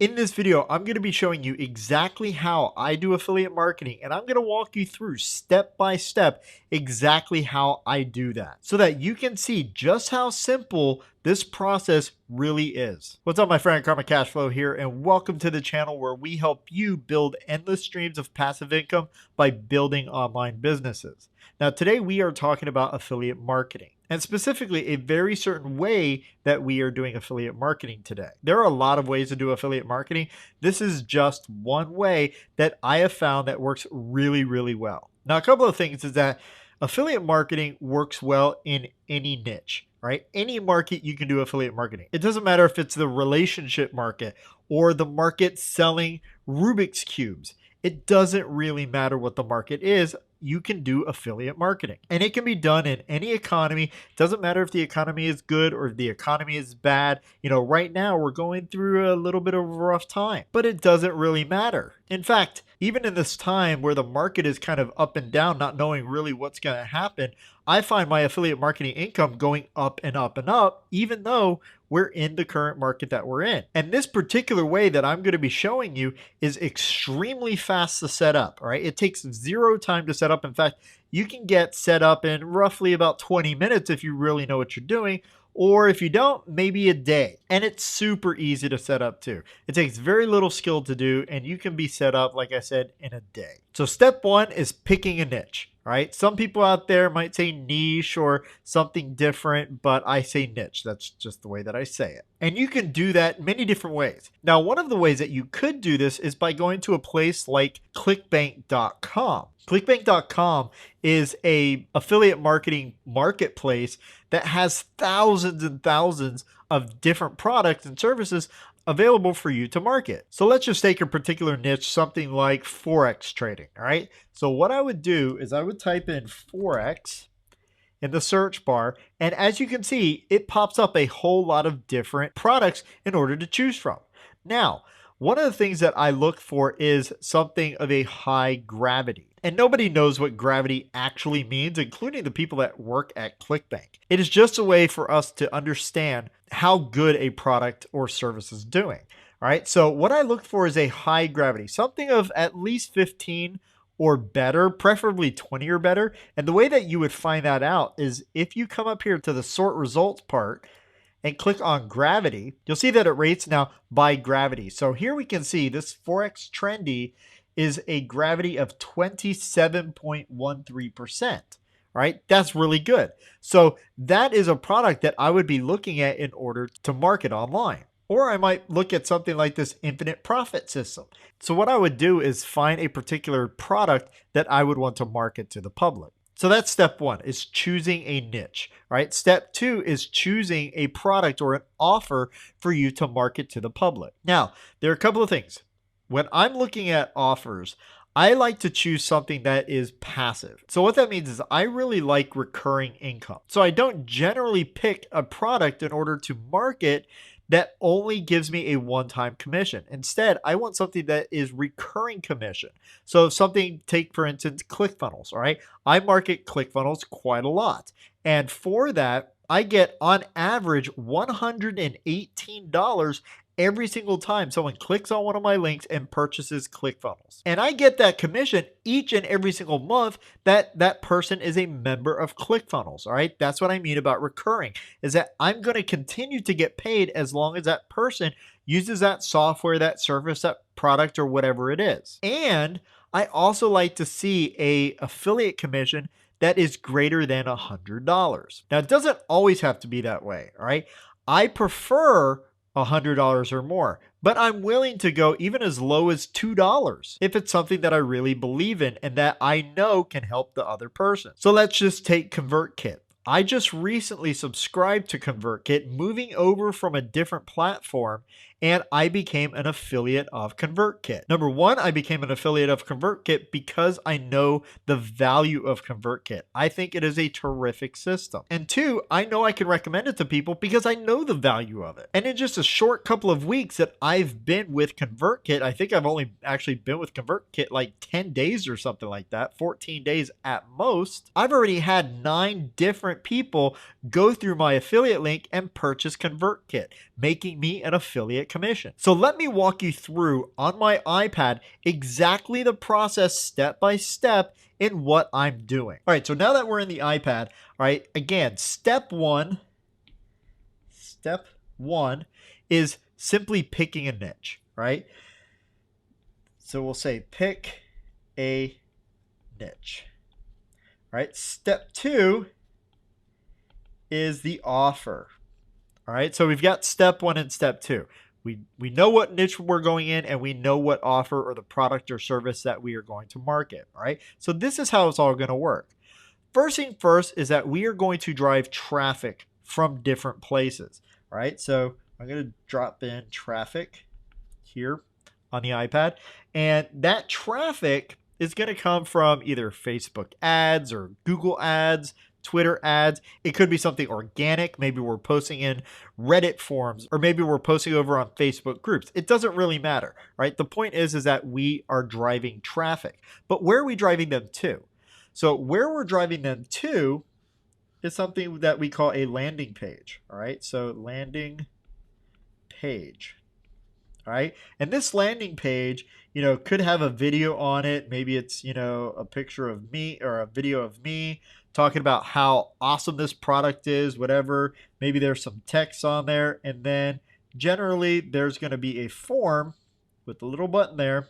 In this video, I'm going to be showing you exactly how I do affiliate marketing, and I'm going to walk you through step by step exactly how I do that so that you can see just how simple this process really is. What's up, my friend? 𝐋𝐞𝐭'𝐬 Cashflow here, and welcome to the channel where we help you build endless streams of passive income by building online businesses. Now, today we are talking about affiliate marketing, and specifically a very certain way that we are doing affiliate marketing today. There are a lot of ways to do affiliate marketing. This is just one way that I have found that works really, really well. Now, a couple of things is that affiliate marketing works well in any niche, right? Any market you can do affiliate marketing. It doesn't matter if it's the relationship market or the market selling Rubik's Cubes. It doesn't really matter what the market is. You can do affiliate marketing, and it can be done in any economy. It doesn't matter if the economy is good or if the economy is bad. You know, right now we're going through a little bit of a rough time, but it doesn't really matter. In fact, even in this time where the market is kind of up and down, not knowing really what's going to happen, I find my affiliate marketing income going up and up and up, even though we're in the current market that we're in. And this particular way that I'm going to be showing you is extremely fast to set up, all right? It takes zero time to set up. In fact, you can get set up in roughly about 20 minutes if you really know what you're doing, or if you don't, maybe a day. And it's super easy to set up too. It takes very little skill to do, and you can be set up, like I said, in a day. So step one is picking a niche. Right? Some people out there might say niche or something different, but I say niche. That's just the way that I say it. And you can do that many different ways. Now, one of the ways that you could do this is by going to a place like clickbank.com. Clickbank.com is a affiliate marketing marketplace that has thousands and thousands of different products and services available for you to market. So let's just take a particular niche, something like Forex trading, all right? So what I would do is I would type in Forex in the search bar, and as you can see, it pops up a whole lot of different products in order to choose from. Now, one of the things that I look for is something of a high gravity. And nobody knows what gravity actually means, including the people that work at ClickBank. It is just a way for us to understand how good a product or service is doing. All right, so what I look for is a high gravity, something of at least 15 or better, preferably 20 or better. And the way that you would find that out is if you come up here to the sort results part and click on gravity, you'll see that it rates now by gravity. So here we can see this Forex Trendy is a gravity of 27.13%. Right? That's really good. So that is a product that I would be looking at in order to market online. Or I might look at something like this infinite profit system. So what I would do is find a particular product that I would want to market to the public. So that's step one, is choosing a niche, right? Step two is choosing a product or an offer for you to market to the public. Now, there are a couple of things. When I'm looking at offers, I like to choose something that is passive. So what that means is I really like recurring income. So I don't generally pick a product in order to market that only gives me a one-time commission. Instead, I want something that is recurring commission. So something, take for instance, ClickFunnels, all right? I market ClickFunnels quite a lot. And for that, I get on average $118 every single time someone clicks on one of my links and purchases ClickFunnels. And I get that commission each and every single month that that person is a member of ClickFunnels, all right? That's what I mean about recurring, is that I'm going to continue to get paid as long as that person uses that software, that service, that product, or whatever it is. And I also like to see a affiliate commission that is greater than $100. Now, it doesn't always have to be that way, all right? I prefer $100 or more, but I'm willing to go even as low as $2 if it's something that I really believe in and that I know can help the other person. So let's just take ConvertKit. I just recently subscribed to ConvertKit, moving over from a different platform, and I became an affiliate of ConvertKit. Number one, I became an affiliate of ConvertKit because I know the value of ConvertKit. I think it is a terrific system. And two, I know I can recommend it to people because I know the value of it. And in just a short couple of weeks that I've been with ConvertKit, I think I've only actually been with ConvertKit like 10 days or something like that, 14 days at most, I've already had 9 different people go through my affiliate link and purchase ConvertKit, making me an affiliate commission. So let me walk you through on my iPad exactly the process step by step in what I'm doing. All right, so now that we're in the iPad, all right, again, step one is simply picking a niche, right? So we'll say pick a niche, right? Step two is the offer. All right, so we've got step one and step two. We know what niche we're going in, and we know what offer or the product or service that we are going to market. All right, so this is how it's all going to work. First thing first is that we are going to drive traffic from different places. All right, so I'm going to drop in traffic here on the iPad, and that traffic is going to come from either Facebook ads or Google ads, Twitter ads. It could be something organic. Maybe we're posting in Reddit forums, or maybe we're posting over on Facebook groups. It doesn't really matter, right? The point is that we are driving traffic. But where are we driving them to? So where we're driving them to is something that we call a landing page. All right, so landing page. All right, and this landing page, could have a video on it. Maybe it's, a picture of me or a video of me talking about how awesome this product is, whatever. Maybe there's some text on there, and then generally there's going to be a form with a little button there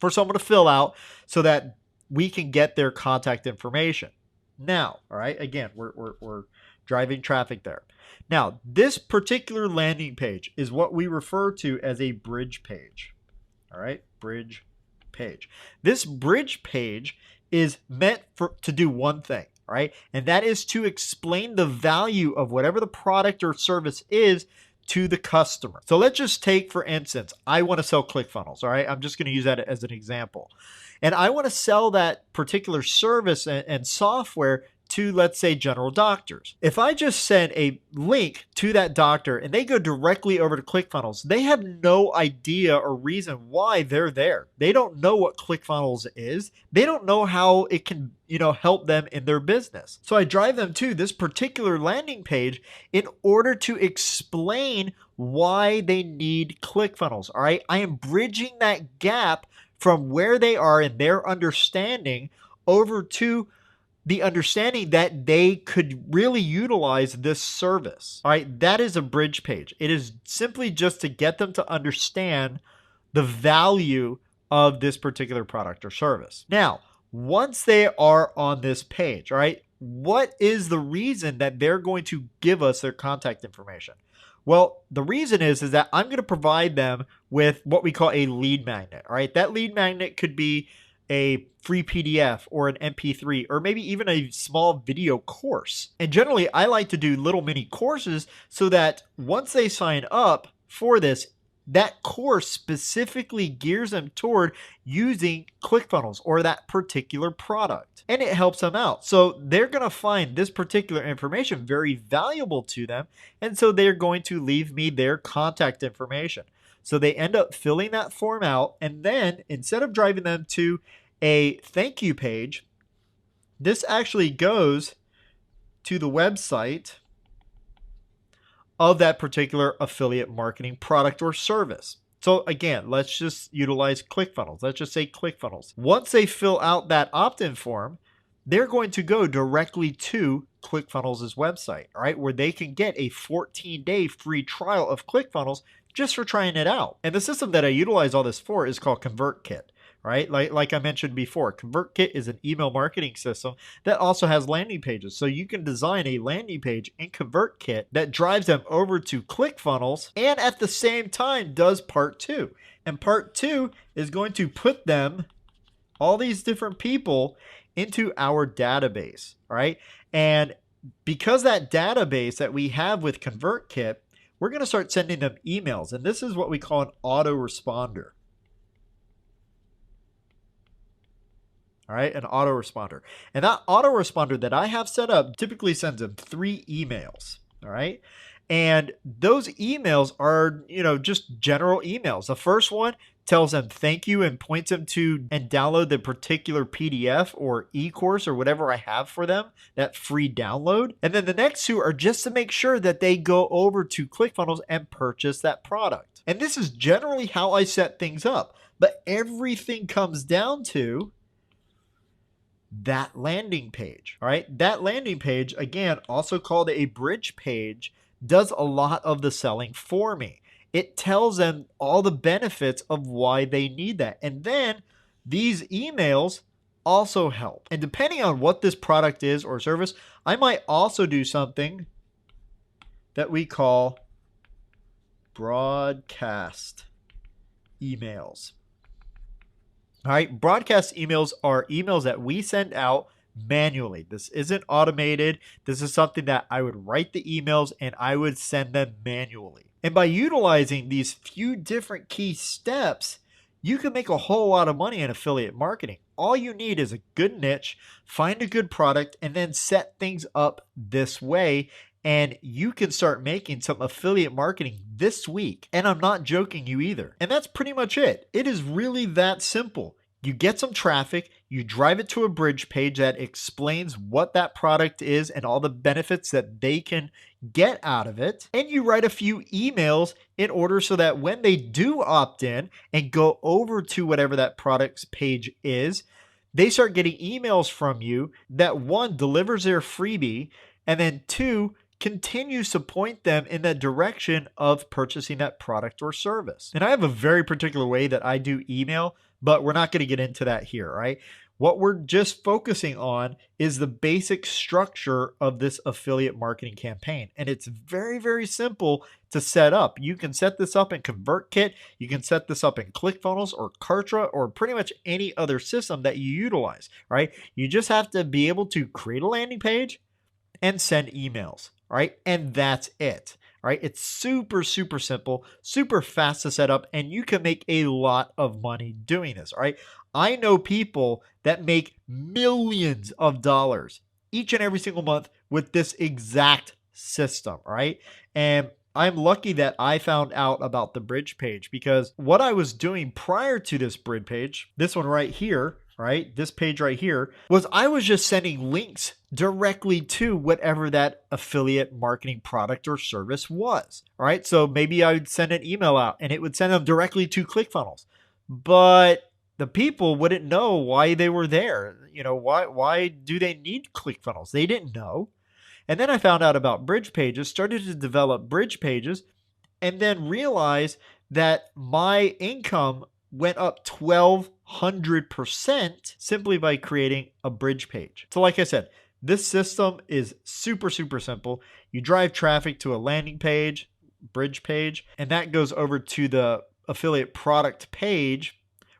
for someone to fill out so that we can get their contact information. Now, all right, again, we're driving traffic there. Now, this particular landing page is what we refer to as a bridge page. All right, bridge page. This bridge page is meant to do one thing, right? And that is to explain the value of whatever the product or service is to the customer. So let's just take, for instance, I want to sell ClickFunnels, all right? I'm just going to use that as an example. And I want to sell that particular service and software to, let's say, general doctors. If I just send a link to that doctor and they go directly over to ClickFunnels, they have no idea or reason why they're there. They don't know what ClickFunnels is. They don't know how it can, help them in their business. So I drive them to this particular landing page in order to explain why they need ClickFunnels. All right, I am bridging that gap from where they are in their understanding over to the understanding that they could really utilize this service. All right, that is a bridge page. It is simply just to get them to understand the value of this particular product or service. Now, once they are on this page, all right, what is the reason that they're going to give us their contact information? Well, the reason is that I'm going to provide them with what we call a lead magnet. All right, that lead magnet could be a free PDF or an MP3 or maybe even a small video course. And generally, I like to do little mini courses so that once they sign up for this, that course specifically gears them toward using ClickFunnels or that particular product. And it helps them out. So they're going to find this particular information very valuable to them. And so they're going to leave me their contact information. So they end up filling that form out. And then instead of driving them to a thank you page, this actually goes to the website of that particular affiliate marketing product or service. So again, let's just utilize ClickFunnels. Let's just say ClickFunnels. Once they fill out that opt-in form, they're going to go directly to ClickFunnels' website, all right, where they can get a 14-day free trial of ClickFunnels just for trying it out. And the system that I utilize all this for is called ConvertKit. Right? Like I mentioned before, ConvertKit is an email marketing system that also has landing pages. So you can design a landing page in ConvertKit that drives them over to ClickFunnels and at the same time does part two. And part two is going to put them, all these different people, into our database. Right? And because that database that we have with ConvertKit, we're going to start sending them emails. And this is what we call an autoresponder. All right, an autoresponder. And that autoresponder that I have set up typically sends them 3 emails. All right. And those emails are, just general emails. The first one tells them thank you and points them to and download the particular PDF or e-course or whatever I have for them, that free download. And then the next 2 are just to make sure that they go over to ClickFunnels and purchase that product. And this is generally how I set things up. But everything comes down to that landing page. All right. That landing page, again, also called a bridge page, does a lot of the selling for me. It tells them all the benefits of why they need that. And then these emails also help. And depending on what this product is or service, I might also do something that we call broadcast emails. All right, broadcast emails are emails that we send out manually. This isn't automated. This is something that I would write the emails and I would send them manually. And by utilizing these few different key steps, you can make a whole lot of money in affiliate marketing. All you need is a good niche, find a good product, and then set things up this way. And you can start making some affiliate marketing this week. And I'm not joking you either. And that's pretty much it. It is really that simple. You get some traffic, you drive it to a bridge page that explains what that product is and all the benefits that they can get out of it. And you write a few emails in order so that when they do opt in and go over to whatever that product's page is, they start getting emails from you that, one, delivers their freebie, and then two, continues to point them in that direction of purchasing that product or service. And I have a very particular way that I do email, but we're not going to get into that here, right? What we're just focusing on is the basic structure of this affiliate marketing campaign. And it's very, very simple to set up. You can set this up in ConvertKit. You can set this up in ClickFunnels or Kartra or pretty much any other system that you utilize, right? You just have to be able to create a landing page and send emails, right? And that's it. Right? It's super, super simple, super fast to set up, and you can make a lot of money doing this. Right? I know people that make millions of dollars each and every single month with this exact system. Right? And I'm lucky that I found out about the bridge page, because what I was doing prior to this bridge page, this one right here, right? This page right here, was I was just sending links directly to whatever that affiliate marketing product or service was. All right. So maybe I would send an email out and it would send them directly to ClickFunnels, but the people wouldn't know why they were there. You know, why do they need ClickFunnels? They didn't know. And then I found out about bridge pages, started to develop bridge pages, and then realized that my income went up 1,200% simply by creating a bridge page. So like I said, this system is super, super simple. You drive traffic to a landing page, bridge page, and that goes over to the affiliate product page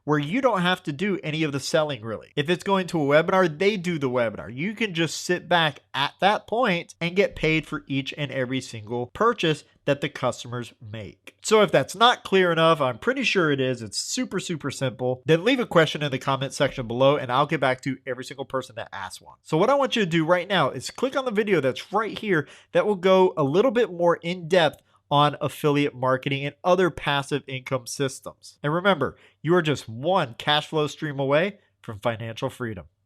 where you don't have to do any of the selling really. If it's going to a webinar, they do the webinar. You can just sit back at that point and get paid for each and every single purchase that the customers make. So if that's not clear enough, I'm pretty sure it is. It's super, super simple. Then leave a question in the comment section below and I'll get back to every single person that asks one. So what I want you to do right now is click on the video that's right here that will go a little bit more in depth on affiliate marketing and other passive income systems. And remember, you are just one cash flow stream away from financial freedom.